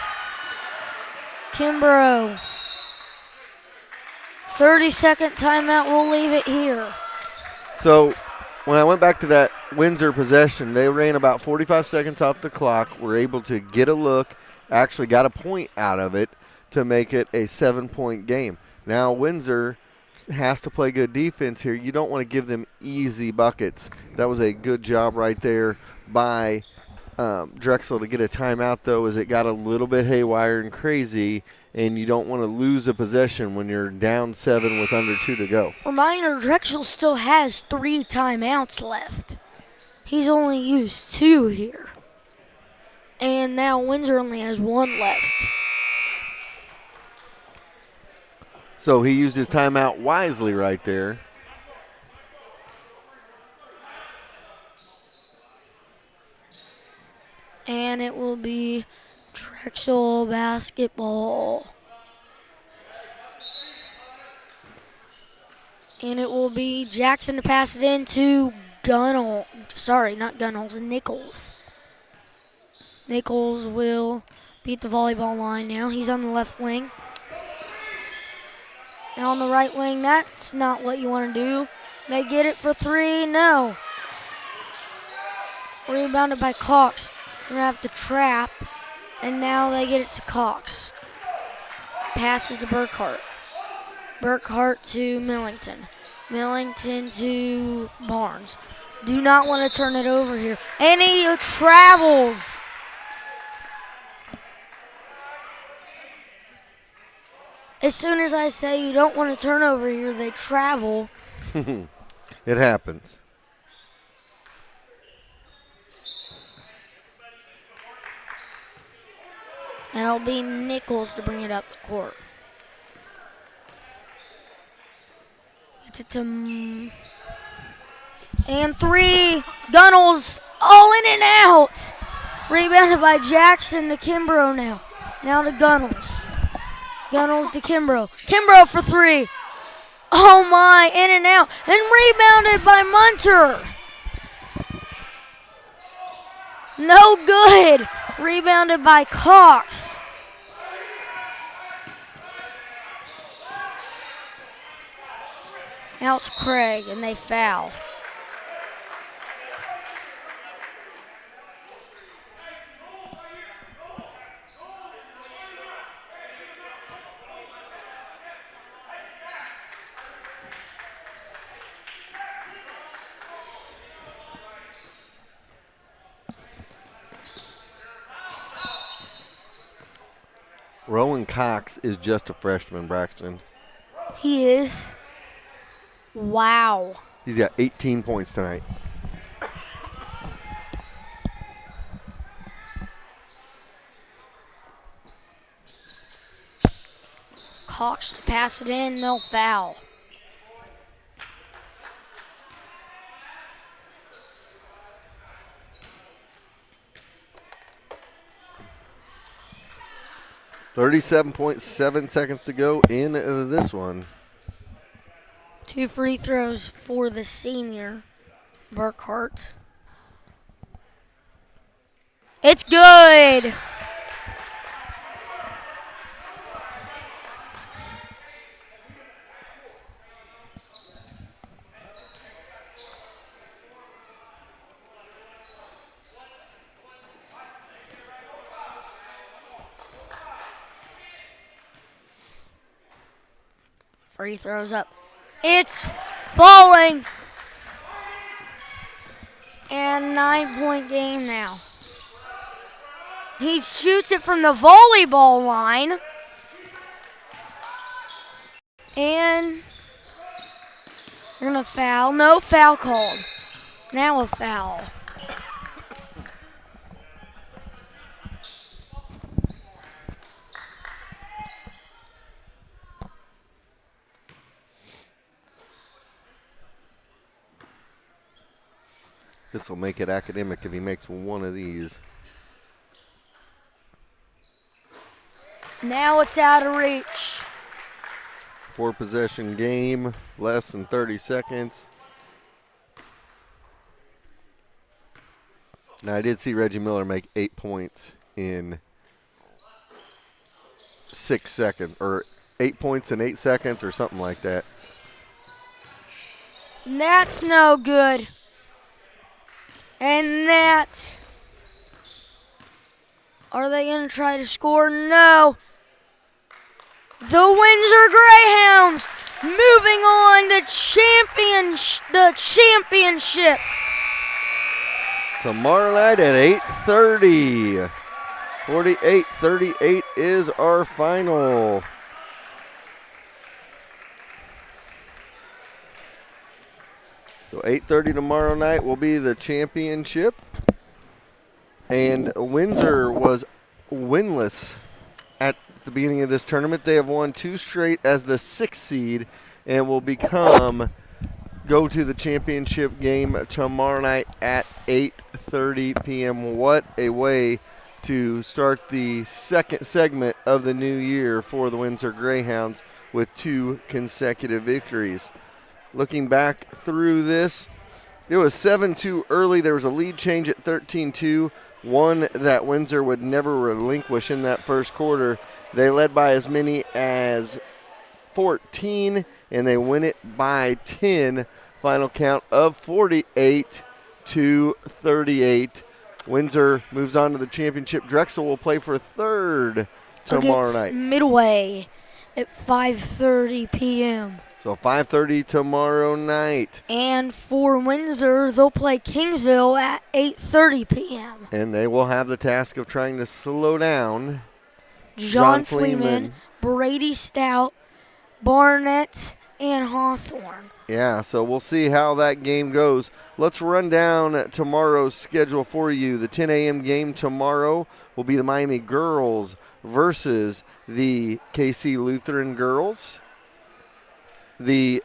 Kimbrough. 30-second timeout. We'll leave it here. So when I went back to that Windsor possession, they ran about 45 seconds off the clock, were able to get a look, actually got a point out of it to make it a 7-point game. Now Windsor has to play good defense here. You don't want to give them easy buckets. That was a good job right there by Drexel to get a timeout, though, is it got a little bit haywire and crazy, and you don't want to lose a possession when you're down 7 with under 2 to go. Reminder, Drexel still has 3 timeouts left. He's only used 2 here. And now Windsor only has 1 left. So he used his timeout wisely right there. And it will be Drexel basketball. And it will be Jackson to pass it into Nichols. Nichols will beat the volleyball line now. He's on the left wing. Now on the right wing, that's not what you want to do. They get it for 3, no. Rebounded by Cox. They're going to have to trap, and now they get it to Cox. Passes to Burkhart. Burkhart to Millington. Millington to Barnes. Do not want to turn it over here. And he travels. As soon as I say you don't want to turn over here, they travel. It happens. And it'll be Nichols to bring it up the court. Gets it to and 3. Gunnels. Oh, in and out. Rebounded by Jackson to Kimbrough now. Now to Gunnels. Gunnels to Kimbrough. Kimbrough for 3. Oh my, in and out. And rebounded by Munter. No good. Rebounded by Cox. Now it's Craig, and they foul. Rowan Cox is just a freshman, Braxton. He is. Wow. He's got 18 points tonight. Cox to pass it in, no foul. .7 seconds to go in this one. 2 free throws for the senior, Burkhart. It's good. Free throws up. It's falling. And 9-point game now. He shoots it from the volleyball line. And they're going to foul. No foul called. Now a foul. This will make it academic if he makes one of these. Now it's out of reach. 4-possession game, less than 30 seconds. Now, I did see Reggie Miller make 8 points in 6 seconds, or 8 points in 8 seconds, or something like that. That's no good. And that. Are they going to try to score? No. The Windsor Greyhounds moving on the championship. tomorrow night at 8:30. 48-38 is our final. So 8:30 tomorrow night will be the championship. And Windsor was winless at the beginning of this tournament. They have won 2 straight as the 6th seed and will go to the championship game tomorrow night at 8:30 p.m. What a way to start the second segment of the new year for the Windsor Greyhounds with 2 consecutive victories. Looking back through this, it was 7-2 early. There was a lead change at 13-2, one that Windsor would never relinquish in that first quarter. They led by as many as 14, and they win it by 10. Final count of 48-38. Windsor moves on to the championship. Drexel will play for third tomorrow night. Midway at 5:30 p.m. So 5:30 tomorrow night. And for Windsor, they'll play Kingsville at 8:30 p.m. And they will have the task of trying to slow down John Fleeman, Brady Stout, Barnett, and Hawthorne. Yeah, so we'll see how that game goes. Let's run down tomorrow's schedule for you. The 10 a.m. game tomorrow will be the Miami girls versus the KC Lutheran girls. The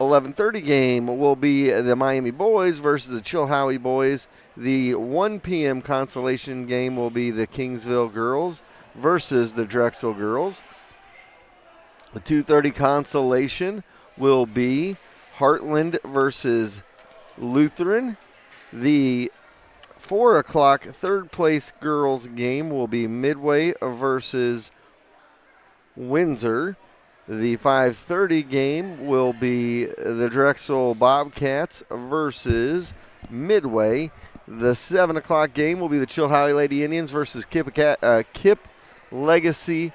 11:30 game will be the Miami boys versus the Chilhowie boys. The 1 p.m. consolation game will be the Kingsville girls versus the Drexel girls. The 2:30 consolation will be Heartland versus Lutheran. The 4 o'clock third place girls game will be Midway versus Windsor. The 5:30 game will be the Drexel Bobcats versus Midway. The 7 o'clock game will be the Chilhowie Lady Indians versus Kip Legacy.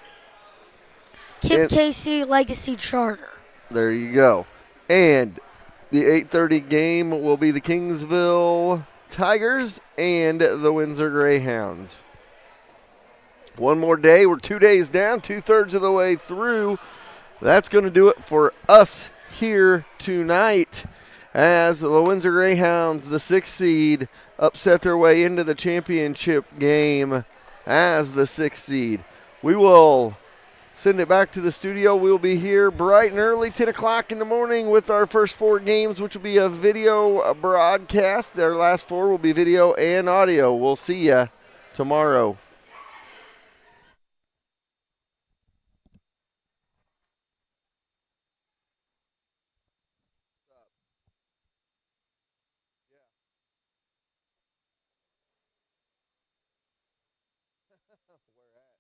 KC Legacy Charter. There you go. And the 8:30 game will be the Kingsville Tigers and the Windsor Greyhounds. One more day. We're 2 days down, 2/3 of the way through. That's going to do it for us here tonight as the Windsor Greyhounds, the 6th seed, upset their way into the championship game as the 6th seed. We will send it back to the studio. We'll be here bright and early, 10 o'clock in the morning with our first 4 games, which will be a video broadcast. Our last 4 will be video and audio. We'll see you tomorrow. Where at?